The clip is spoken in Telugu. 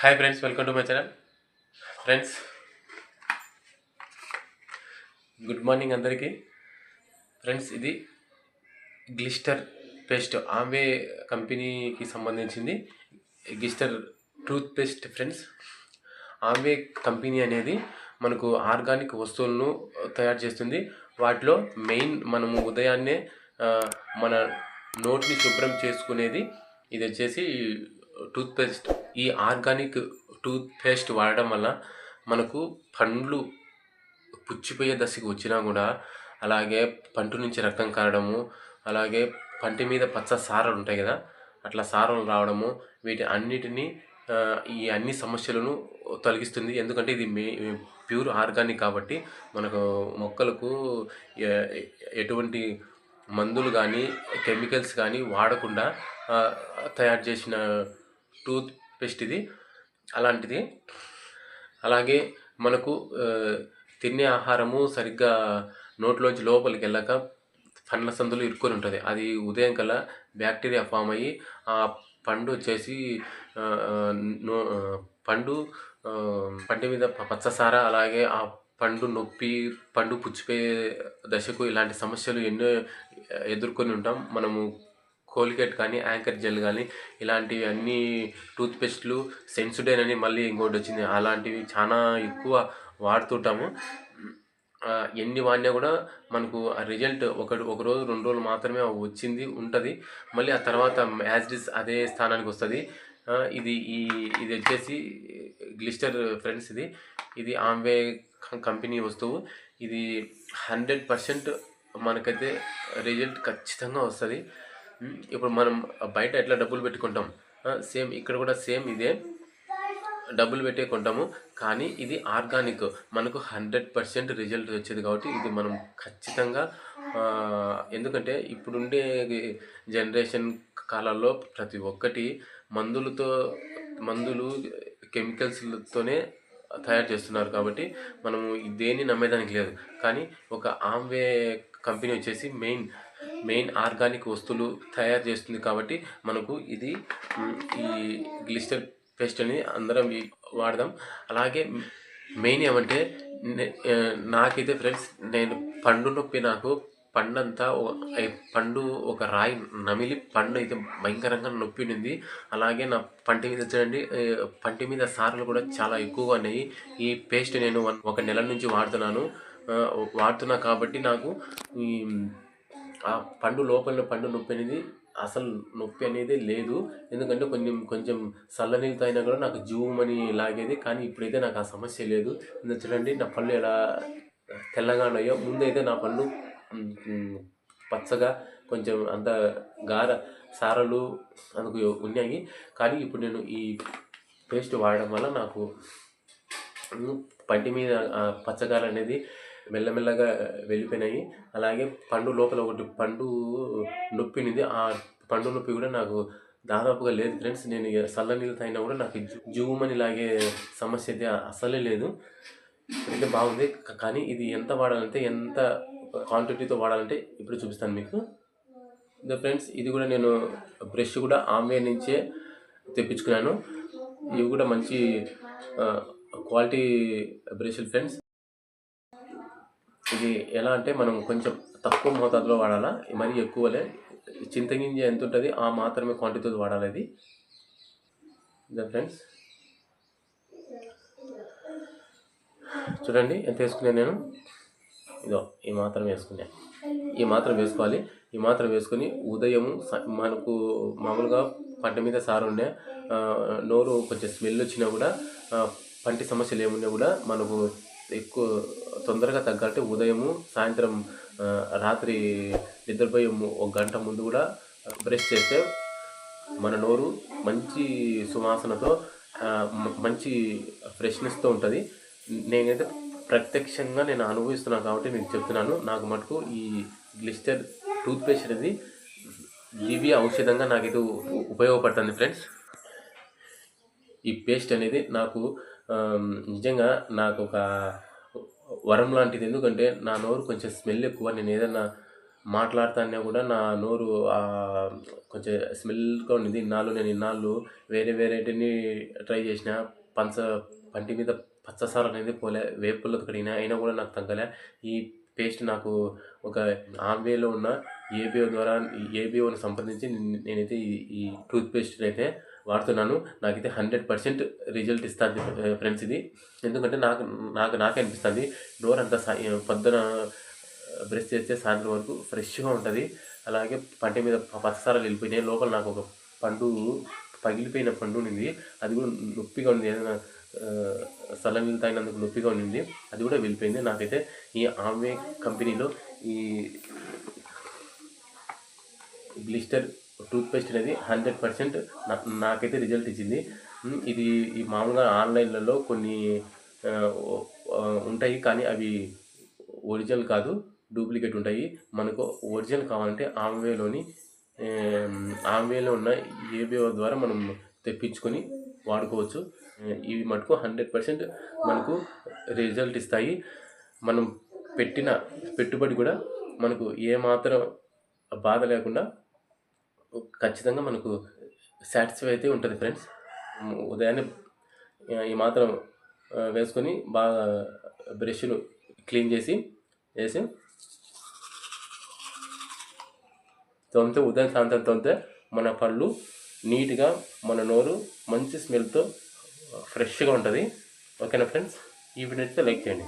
Hi friends, welcome to my channel. Friends, good morning అందరికీ. ఫ్రెండ్స్, ఇది గ్లిస్టర్ పేస్ట్ ఆంవే కంపెనీకి సంబంధించింది. Glister toothpaste. Friends, Amway company అనేది మనకు ఆర్గానిక్ వస్తువులను తయారు చేస్తుంది. వాటిలో మెయిన్ మనము ఉదయాన్నే మన నోటిని శుభ్రం చేసుకునేది ఇది వచ్చేసి టూత్ పేస్ట్. ఈ ఆర్గానిక్ టూత్ పేస్ట్ వాడడం వల్ల మనకు పండ్లు పుచ్చిపోయే దశకు వచ్చినా కూడా, అలాగే పంటి నుంచి రక్తం కారడము, అలాగే పంటి మీద పచ్చ సారలు ఉంటాయి కదా, అట్లా సారలు రావడము, వీటి అన్నిటినీ ఈ అన్ని సమస్యలను తొలగిస్తుంది. ఎందుకంటే ఇది ప్యూర్ ఆర్గానిక్ కాబట్టి మనకు మొక్కలకు ఎటువంటి మందులు కానీ కెమికల్స్ కానీ వాడకుండా తయారు చేసిన టూత్ పేస్ట్ ఇది. అలాంటిది. అలాగే మనకు తినే ఆహారము సరిగ్గా నోట్లోంచి లోపలికి వెళ్ళాక పండ్ల సందులు ఇరుక్కొని ఉంటుంది. అది ఉదయం కల్లా బ్యాక్టీరియా ఫామ్ అయ్యి ఆ పండు వచ్చేసి పండు మీద పచ్చసార, అలాగే ఆ పండు నొప్పి, పండు పుచ్చిపోయే దశకు ఇలాంటి సమస్యలు ఎన్నో ఎదుర్కొని ఉంటాం మనము. కోల్గేట్ కానీ, యాంకర్ జెల్ కానీ, ఇలాంటివి అన్నీ టూత్పేస్ట్లు, సెన్సుడైన్ అని మళ్ళీ ఇంకోటి వచ్చింది, అలాంటివి చాలా ఎక్కువ వాడుతుంటాము. ఎన్ని వాడినా కూడా మనకు ఆ రిజల్ట్ ఒక రోజు 2 రోజులు మాత్రమే ఉంటుంది. మళ్ళీ ఆ తర్వాత యాజ్ ఇట్ ఈస్ అదే స్థానానికి వస్తుంది. ఇది వచ్చేసి గ్లిస్టర్. ఫ్రెండ్స్, ఇది ఆంవే కంపెనీ వస్తువు. ఇది 100% మనకైతే రిజల్ట్ ఖచ్చితంగా వస్తుంది. ఇప్పుడు మనం బయట ఎట్లా డబ్బులు పెట్టుకుంటాం, సేమ్ ఇక్కడ కూడా సేమ్ ఇదే డబ్బులు పెట్టే కొంటాము. కానీ ఇది ఆర్గానిక్, మనకు 100% రిజల్ట్ వచ్చేది కాబట్టి ఇది మనం ఖచ్చితంగా, ఎందుకంటే ఇప్పుడుండే జనరేషన్ కాలాల్లో ప్రతి ఒక్కటి మందులు కెమికల్స్తోనే తయారు చేస్తున్నారు కాబట్టి మనము దేన్ని నమ్మేదానికి లేదు. కానీ ఒక ఆంవే కంపెనీ వచ్చేసి మెయిన్ ఆర్గానిక్ వస్తువులు తయారు చేస్తుంది కాబట్టి మనకు ఈ గ్లిస్టర్ పేస్ట్ అని అందరం వాడదాం. అలాగే మెయిన్ ఏమంటే, నాకైతే ఫ్రెండ్స్, నాకు పండు ఒక రాయి నమిలి పండు అయితే భయంకరంగా నొప్పి ఉంది. అలాగే నా పంటి మీద చూడండి, పంటి మీద సారలు కూడా చాలా ఎక్కువగా ఉన్నాయి. ఈ పేస్ట్ నేను 1 నెల నుంచి వాడుతున్నా కాబట్టి నాకు ఈ పండు నొప్పి అనేది, అసలు నొప్పి అనేది లేదు. ఎందుకంటే కొంచెం చల్లనీళ్ళతో అయినా కూడా నాకు జూమని లాగేది. కానీ ఇప్పుడైతే నాకు ఆ సమస్య లేదు. చూడండి నా పళ్ళు ఎలా తెల్లగా ఉన్నాయో. ముందైతే నా పళ్ళు పచ్చగా కొంచెం అంత సారలు అందుకు ఉన్నాయి. కానీ ఇప్పుడు నేను ఈ పేస్ట్ వాడడం వల్ల నాకు పంటి మీద పచ్చగారు అనేది మెల్లమెల్లగా వెళ్ళిపోయినాయి. అలాగే పండు లోపల పండు నొప్పి ఉంది. ఆ పండు నొప్పి కూడా నాకు దాదాపుగా లేదు. ఫ్రెండ్స్, నేను చల్ల నీళ్ళు తాగినా కూడా నాకు జూమని లాగే సమస్య అయితే అసలే లేదు. అయితే బాగుంది. కానీ ఇది ఎంత వాడాలంటే, ఎంత క్వాంటిటీతో వాడాలంటే ఇప్పుడు చూపిస్తాను మీకు. ఫ్రెండ్స్, ఇది కూడా నేను బ్రష్ కూడా ఆంవే నుంచే తెప్పించుకున్నాను. ఇవి కూడా మంచి క్వాలిటీ బ్రష్లు. ఫ్రెండ్స్, ఇది ఎలా అంటే మనం కొంచెం తక్కువ మోతాదులో వాడాలా, మరీ ఎక్కువలే. చింతగింజ ఎంత ఉంటుంది ఆ మాత్రమే క్వాంటిటీతో వాడాలి. ఇది ఫ్రెండ్స్, చూడండి ఎంత వేసుకున్నాను నేను. ఈ మాత్రం వేసుకున్నాను. ఈ మాత్రం వేసుకోవాలి. ఈ మాత్రం వేసుకొని ఉదయం మనకు మామూలుగా పంట మీద సారుండే నోరు కొంచెం స్మెల్ వచ్చినా కూడా, పంటి సమస్యలు ఏమున్నా కూడా మనకు ఎక్కువ తొందరగా తగ్గాలంటే ఉదయము, సాయంత్రం, రాత్రి నిద్రపోయే 1 గంట ముందు కూడా బ్రష్ చేస్తే మన నోరు మంచి సువాసనతో, మంచి ఫ్రెష్నెస్తో ఉంటుంది. నేనైతే ప్రత్యక్షంగా అనుభవిస్తున్నాను కాబట్టి మీకు చెప్తున్నాను. నాకు మటుకు ఈ గ్లిస్టర్ టూత్పేస్ట్ అనేది దివ్య ఔషధంగా నాకైతే ఉపయోగపడుతుంది. ఫ్రెండ్స్, ఈ పేస్ట్ అనేది నాకు నిజంగా నాకు ఒక వరం లాంటిది. ఎందుకంటే నా నోరు కొంచెం స్మెల్ ఎక్కువ. నేను ఏదైనా మాట్లాడుతానే కూడా నా నోరు కొంచెం స్మెల్గా ఉండింది. నేను వేరే వేరేటిని ట్రై చేసిన. పంచ పంటి మీద పచ్చసార అనేది పోలే. వేపుల్లో కడిగిన అయినా కూడా నాకు తగ్గలే. ఈ పేస్ట్ నాకు ఒక ఆంవేలో ఉన్న ఏబిఓని సంప్రదించి నేనైతే ఈ టూత్ పేస్ట్ని అయితే వాడుతున్నాను. నాకైతే 100% రిజల్ట్ ఇస్తుంది ఫ్రెండ్స్ ఇది. ఎందుకంటే నాకే అనిపిస్తుంది నోరంతా పొద్దున బ్రష్ చేస్తే సాయంత్రం వరకు ఫ్రెష్గా ఉంటుంది. అలాగే పంటి మీద పచ్చసారాలు వెళ్ళిపోయినాయి. లోపల నాకు ఒక పండు పగిలిపోయిన పండు ఉంది. అది కూడా నొప్పిగా ఉంది. ఏదైనా సలనీళ్ళు తాగినందుకు నొప్పిగా ఉండింది. అది కూడా వెళ్ళిపోయింది. నాకైతే ఈ ఆమ్వే కంపెనీలో ఈ గ్లిస్టర్ టూత్పేస్ట్ అనేది 100% నాకైతే రిజల్ట్ ఇచ్చింది. ఇది ఈ మామూలుగా ఆన్లైన్లలో కొన్ని ఉంటాయి, కానీ అవి ఒరిజినల్ కాదు, డూప్లికేట్ ఉంటాయి. మనకు ఒరిజినల్ కావాలంటే ఆమ్వేలో ఉన్న ఏబిఓ ద్వారా మనం తెప్పించుకొని వాడుకోవచ్చు. ఇవి మటుకు 100% మనకు రిజల్ట్ ఇస్తాయి. మనం పెట్టిన పెట్టుబడి కూడా మనకు ఏమాత్రం బాధ లేకుండా ఖచ్చితంగా మనకు సాటిస్ఫై అయితే ఉంటుంది ఫ్రెండ్స్. ఉదయాన్నే ఈ మాత్రం వేసుకొని బాగా బ్రష్ను క్లీన్ చేసి తోమితే, ఉదయం సాయంత్రం తోమితే మన పళ్ళు నీట్గా, మన నోరు మంచి స్మెల్తో ఫ్రెష్గా ఉంటుంది. ఓకేనా ఫ్రెండ్స్? ఈ వీడియో అయితే లైక్ చేయండి.